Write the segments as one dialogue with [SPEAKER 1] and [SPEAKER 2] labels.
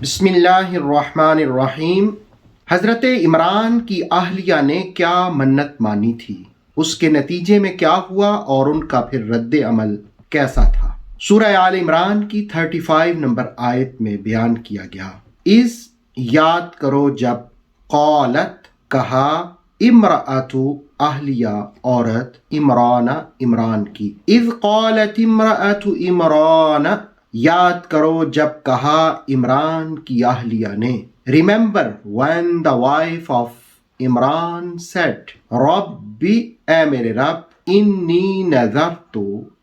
[SPEAKER 1] بسم اللہ الرحمن الرحیم۔ حضرت عمران کی اہلیہ نے کیا منت مانی تھی، اس کے نتیجے میں کیا ہوا اور ان کا پھر رد عمل کیسا تھا؟ سورہ آل عمران کی 35 نمبر آیت میں بیان کیا گیا۔ یاد کرو جب قالت کہا امرأۃ اہلیہ عورت عمران کی، اذ قالت امرأۃ عمران، یاد کرو جب کہا عمران کی اہلیہ نے۔ Remember when the wife of Imran said ربی، اے میرے رب، انی نذرت،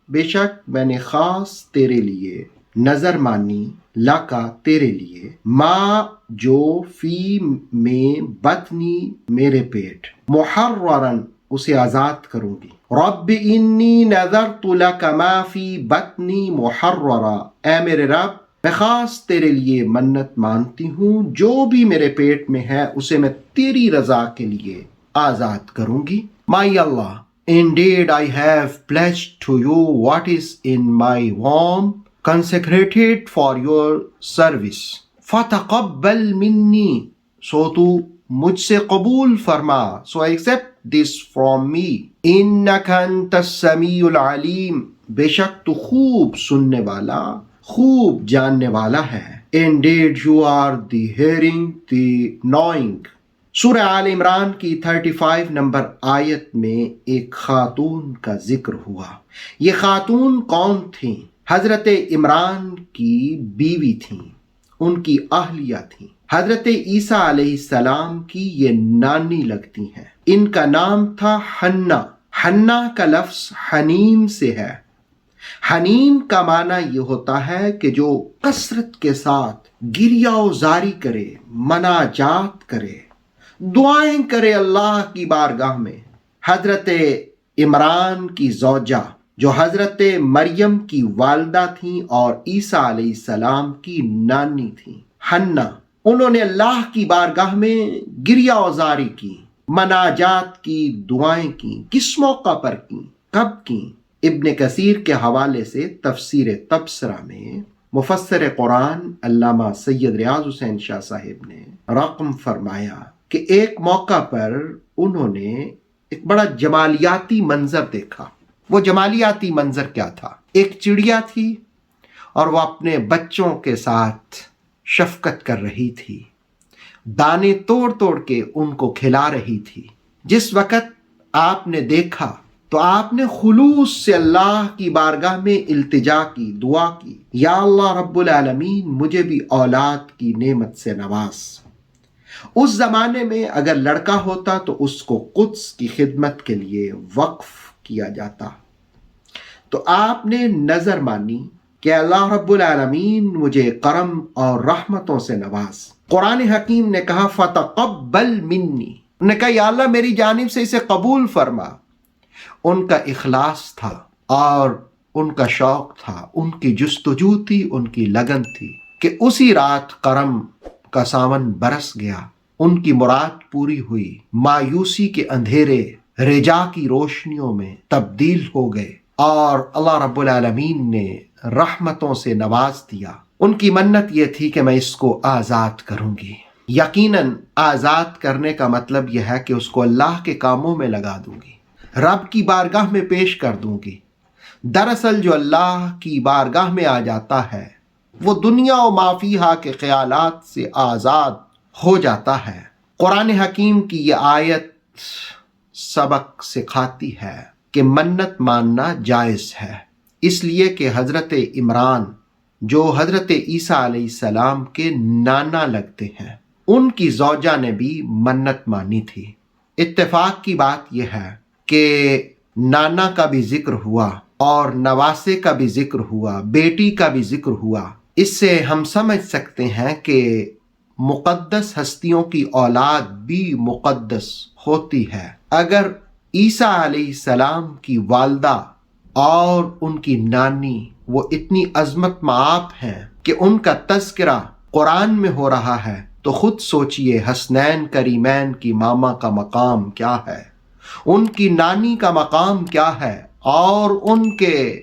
[SPEAKER 1] بے شک میں نے خاص تیرے لیے نظر مانی، لکا تیرے لیے، ما جو فی میں بطنی میرے پیٹ، محررن اسے آزاد کروں گی۔ رب انی نذرت لک ما فی بطنی محررا، اے میرے رب میں خاص تیرے لیے منت مانتی ہوں، جو بھی میرے پیٹ میں ہے اسے میں تیری رضا کے لیے آزاد کروں گی۔ My Allah, indeed I have pledged to you what is in my womb, consecrated for your service. فَتَقَبَّلْ مِنِّي، سو تو مجھ سے قبول فرما، so accept this from me. إِنَّكَ أَنْتَ السَّمِيعُ الْعَلِيمُ، بے شک تو خوب سننے والا، خوب جاننے والا ہے۔ Indeed you are the hearing, the knowing۔ سورہ آل عمران کی 35 نمبر آیت میں ایک خاتون کا ذکر ہوا۔ یہ خاتون کون تھیں؟ حضرت عمران کی بیوی تھیں، ان کی اہلیہ تھیں۔ حضرت عیسیٰ علیہ السلام کی یہ نانی لگتی ہیں۔ ان کا نام تھا حنہ۔ حنہ کا لفظ حنین سے ہے۔ حنین کا معنی یہ ہوتا ہے کہ جو کثرت کے ساتھ گریہ و زاری کرے، مناجات کرے، دعائیں کرے اللہ کی بارگاہ میں۔ حضرت عمران کی زوجہ جو حضرت مریم کی والدہ تھیں اور عیسیٰ علیہ السلام کی نانی تھیں، حنہ، انہوں نے اللہ کی بارگاہ میں گریہ و زاری کی، مناجات کی، دعائیں کی۔ کس موقع پر کی، کب کی؟ ابن کثیر کے حوالے سے تفسیر تبصرہ میں مفسر قرآن علامہ سید ریاض حسین شاہ صاحب نے رقم فرمایا کہ ایک موقع پر انہوں نے ایک بڑا جمالیاتی منظر دیکھا۔ وہ جمالیاتی منظر کیا تھا؟ ایک چڑیا تھی اور وہ اپنے بچوں کے ساتھ شفقت کر رہی تھی، دانے توڑ توڑ کے ان کو کھلا رہی تھی۔ جس وقت آپ نے دیکھا تو آپ نے خلوص سے اللہ کی بارگاہ میں التجا کی، دعا کی، یا اللہ رب العالمین مجھے بھی اولاد کی نعمت سے نواز۔ اس زمانے میں اگر لڑکا ہوتا تو اس کو قدس کی خدمت کے لیے وقف کیا جاتا۔ تو آپ نے نظر مانی کہ اللہ رب العالمین مجھے کرم اور رحمتوں سے نواز۔ قرآن حکیم نے کہا فَتَقَبَّلْ مِنِّي، انہوں نے کہا یا اللہ میری جانب سے اسے قبول فرما۔ ان کا اخلاص تھا اور ان کا شوق تھا، ان کی جستجو تھی، ان کی لگن تھی کہ اسی رات کرم کا ساون برس گیا، ان کی مراد پوری ہوئی، مایوسی کے اندھیرے رجا کی روشنیوں میں تبدیل ہو گئے اور اللہ رب العالمین نے رحمتوں سے نواز دیا۔ ان کی منت یہ تھی کہ میں اس کو آزاد کروں گی۔ یقیناً آزاد کرنے کا مطلب یہ ہے کہ اس کو اللہ کے کاموں میں لگا دوں گی، رب کی بارگاہ میں پیش کر دوں گی۔ دراصل جو اللہ کی بارگاہ میں آ جاتا ہے وہ دنیا و ما فیہا کے خیالات سے آزاد ہو جاتا ہے۔ قرآن حکیم کی یہ آیت سبق سکھاتی ہے کہ منت ماننا جائز ہے، اس لیے کہ حضرت عمران جو حضرت عیسیٰ علیہ السلام کے نانا لگتے ہیں، ان کی زوجہ نے بھی منت مانی تھی۔ اتفاق کی بات یہ ہے کہ نانا کا بھی ذکر ہوا اور نواسے کا بھی ذکر ہوا، بیٹی کا بھی ذکر ہوا۔ اس سے ہم سمجھ سکتے ہیں کہ مقدس ہستیوں کی اولاد بھی مقدس ہوتی ہے۔ اگر عیسیٰ علیہ السلام کی والدہ اور ان کی نانی وہ اتنی عظمت مآب ہیں کہ ان کا تذکرہ قرآن میں ہو رہا ہے، تو خود سوچئے حسنین کریمین کی ماما کا مقام کیا ہے، ان کی نانی کا مقام کیا ہے، اور ان کے